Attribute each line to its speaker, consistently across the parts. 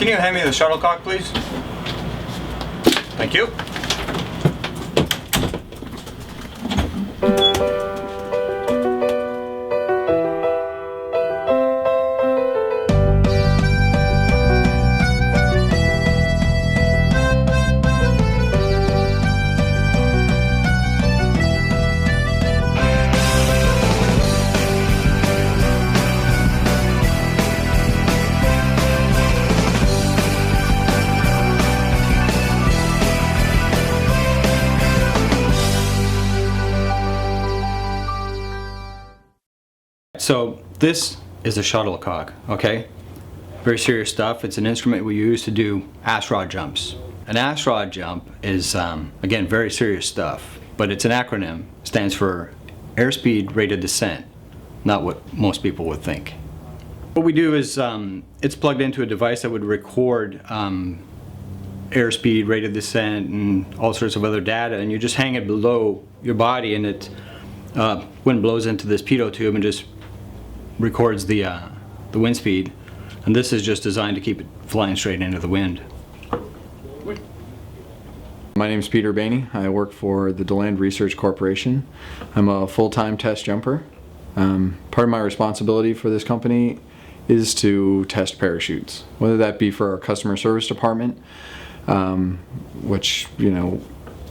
Speaker 1: Can you hand me the shuttlecock, please? Thank you. So this is a shuttlecock, okay? Very serious stuff. It's an instrument we use to do ash rod jumps. An ash rod jump is, again, very serious stuff, but it's an acronym. It stands for airspeed rate of descent, not what most people would think. What we do is, it's plugged into a device that would record airspeed, rate of descent, and all sorts of other data, and you just hang it below your body, and it, wind blows into this pitot tube and just records the wind speed, and this is just designed to keep it flying straight into the wind.
Speaker 2: My name is Peter Bainey. I work for the DeLand Research Corporation. I'm a full-time test jumper. Part of my responsibility for this company is to test parachutes, whether that be for our customer service department, which, you know,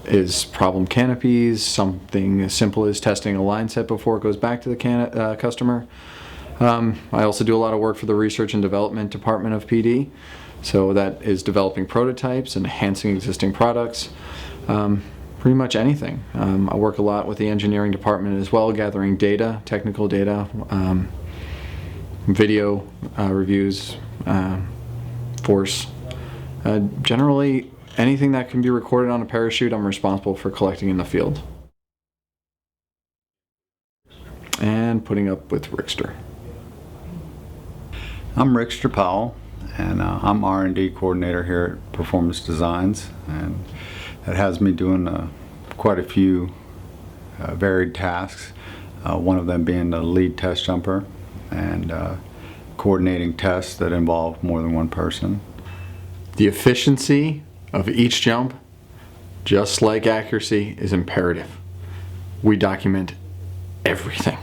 Speaker 2: is problem canopies, something as simple as testing a line set before it goes back to the customer. I also do a lot of work for the research and development department of PD, so that is developing prototypes, enhancing existing products, pretty much anything. I work a lot with the engineering department as well, gathering data, technical data, video reviews, force. Generally, anything that can be recorded on a parachute, I'm responsible for collecting in the field and putting up with Rickster.
Speaker 3: I'm Rickster Powell, and I'm R&D coordinator here at Performance Designs, and that has me doing quite a few varied tasks, one of them being the lead test jumper and coordinating tests that involve more than one person.
Speaker 2: The efficiency of each jump, just like accuracy, is imperative. We document everything.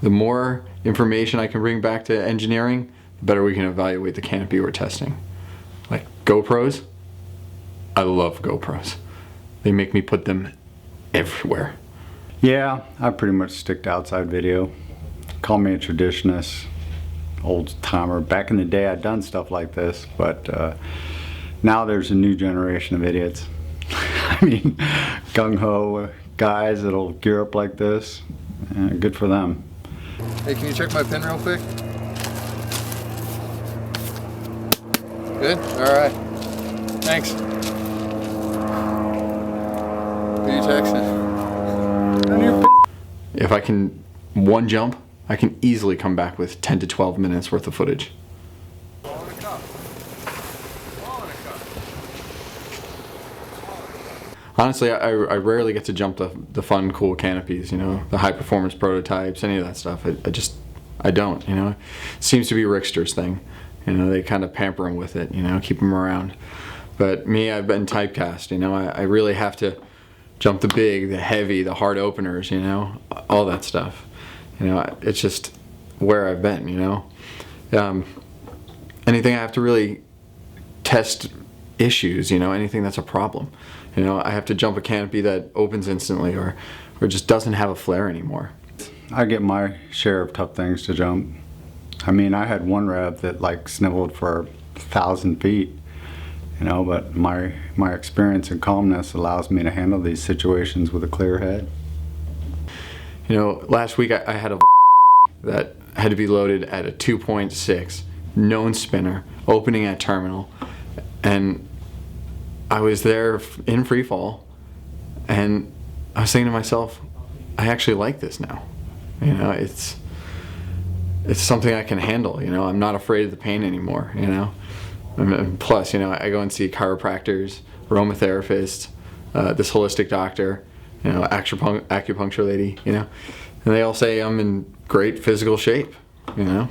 Speaker 2: The more information I can bring back to engineering, the better we can evaluate the canopy we're testing. Like GoPros, I love GoPros. They make me put them everywhere.
Speaker 3: Yeah, I pretty much stick to outside video. Call me a traditionalist, old timer. Back in the day I'd done stuff like this, but now there's a new generation of idiots. I mean, gung-ho guys that'll gear up like this. Good for them.
Speaker 4: Hey, can you check my pin real quick? Good? Alright. Thanks. Who are you texting?
Speaker 2: If I can one jump, I can easily come back with 10 to 12 minutes worth of footage. Honestly, I rarely get to jump the fun, cool canopies, you know, the high performance prototypes, any of that stuff. I don't, you know. It seems to be Rickster's thing. You know, they kind of pamper him with it, you know, keep him around. But me, I've been typecast, you know. I really have to jump the big, the heavy, the hard openers, you know, all that stuff. You know, it's just where I've been, you know. Anything I have to really test issues, you know, anything that's a problem. You know, I have to jump a canopy that opens instantly or just doesn't have a flare anymore.
Speaker 3: I get my share of tough things to jump. I mean, I had one rev that like sniveled for 1,000 feet, you know, but my experience and calmness allows me to handle these situations with a clear head.
Speaker 2: You know, last week I had a that had to be loaded at a 2.6, known spinner, opening at terminal, and I was there in free fall, and I was thinking to myself, I actually like this now. You know, it's something I can handle. You know, I'm not afraid of the pain anymore. You know, and plus, you know, I go and see chiropractors, aromatherapists, this holistic doctor, you know, acupuncture lady. You know, and they all say I'm in great physical shape. You know.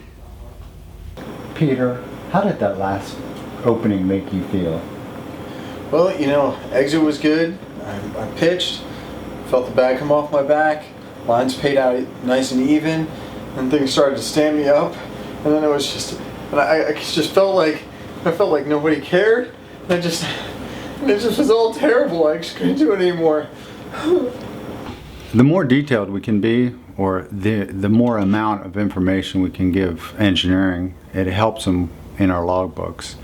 Speaker 5: Peter, how did that last
Speaker 3: opening make you feel?
Speaker 2: Well, you know, exit was good. I pitched, felt the bag come off my back, lines paid out nice and even, and things started to stand me up, and then it was just, and I just felt like nobody cared, and it just was all terrible. I just couldn't do it anymore.
Speaker 3: The more detailed we can be, or the more amount of information we can give engineering, it helps them in our logbooks.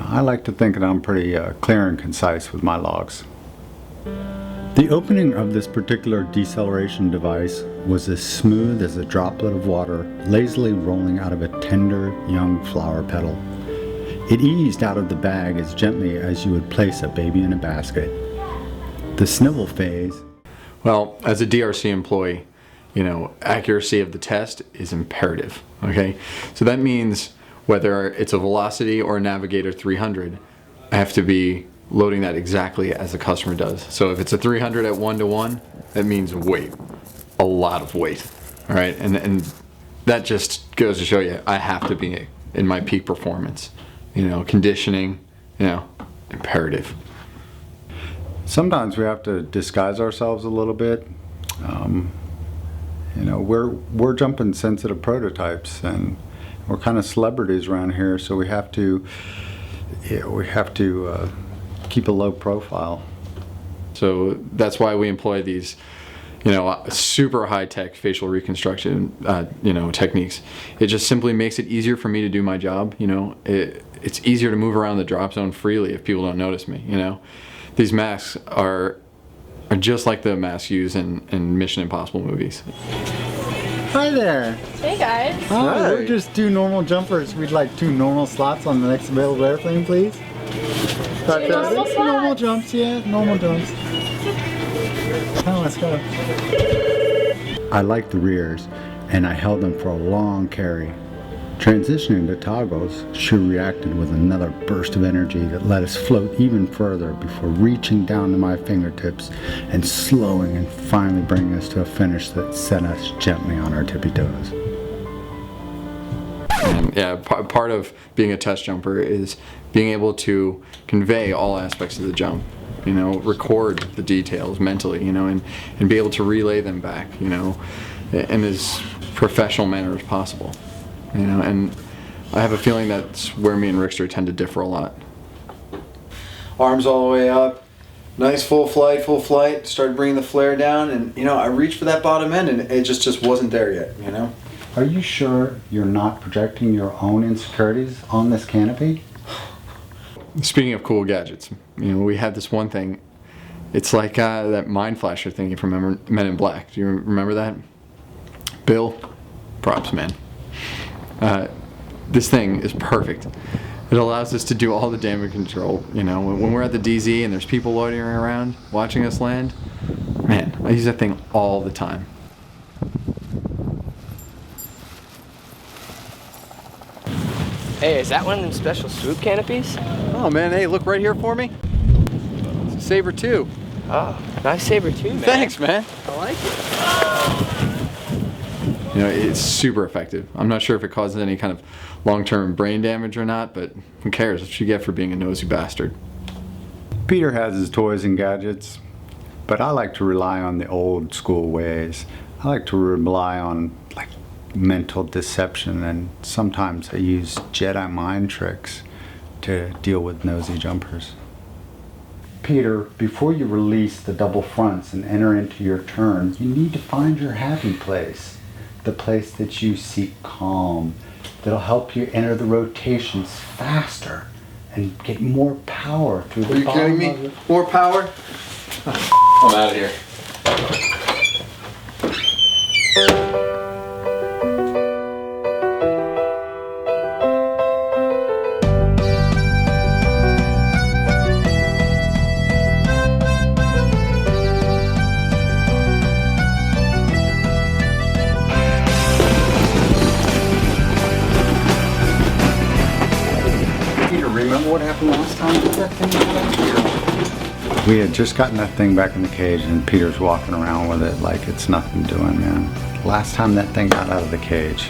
Speaker 3: I like to think that I'm pretty clear and concise with my logs. The opening of this particular deceleration device was as smooth as a droplet of water lazily rolling out of a tender young flower petal. It eased out of the bag as gently as you would place a baby in a basket. The snivel phase.
Speaker 2: Well, as a DRC employee, you know, accuracy of the test is imperative, okay? So that means whether it's a Velocity or a Navigator 300, I have to be loading that exactly as the customer does. So if it's a 300 at 1:1, that means weight, a lot of weight, all right? And that just goes to show you, I have to be in my peak performance. You know, conditioning, you know, imperative.
Speaker 3: Sometimes we have to disguise ourselves a little bit. You know, we're jumping sensitive prototypes, and we're kind of celebrities around here, so we have to keep a low profile.
Speaker 2: So that's why we employ these, you know, super high-tech facial reconstruction, you know, techniques. It just simply makes it easier for me to do my job. You know, it's easier to move around the drop zone freely if people don't notice me. You know, these masks are just like the masks used in Mission Impossible movies.
Speaker 3: Hi there.
Speaker 5: Hey guys.
Speaker 3: Hi. We're just 2 normal jumpers. We'd like 2 normal slots on the next available airplane, please.
Speaker 5: Normal slots.
Speaker 3: Normal jumps, yeah, normal jumps. Oh, let's go. I liked the rears, and I held them for a long carry. Transitioning to toggles, she reacted with another burst of energy that let us float even further before reaching down to my fingertips and slowing and finally bringing us to a finish that set us gently on our tippy toes.
Speaker 2: And yeah, part of being a test jumper is being able to convey all aspects of the jump. You know, record the details mentally, you know, and be able to relay them back, you know, in as professional manner as possible. You know, and I have a feeling that's where me and Rickster tend to differ a lot. Arms all the way up, nice full flight, started bringing the flare down, and you know, I reached for that bottom end and it just wasn't there yet, you know.
Speaker 3: Are you sure you're not projecting your own insecurities on this canopy?
Speaker 2: Speaking of cool gadgets, you know, we had this one thing, it's like that mind flasher thing from Men in Black. Do you remember that? Bill, props, man. This thing is perfect. It allows us to do all the damage control. You know, when we're at the DZ and there's people loitering around watching us land, man, I use that thing all the time.
Speaker 6: Hey, is that one of them special swoop canopies?
Speaker 2: Oh man, hey, look right here for me. It's a Saber 2.
Speaker 6: Oh, nice Saber too, man.
Speaker 2: Thanks, man.
Speaker 6: I like it.
Speaker 2: You know, it's super effective. I'm not sure if it causes any kind of long-term brain damage or not, but who cares? What you get for being a nosy bastard.
Speaker 3: Peter has his toys and gadgets, but I like to rely on the old school ways. I like to rely on like mental deception, and sometimes I use Jedi mind tricks to deal with nosy jumpers. Peter, before you release the double fronts and enter into your turn, you need to find your happy place. The place that you seek calm, that'll help you enter the rotations faster and get more power through the bottom.
Speaker 2: Are you kidding me? More power? I'm out of here.
Speaker 3: Remember what happened last time with that thing? We had just gotten that thing back in the cage, and Peter's walking around with it like it's nothing doing, man. Last time that thing got out of the cage,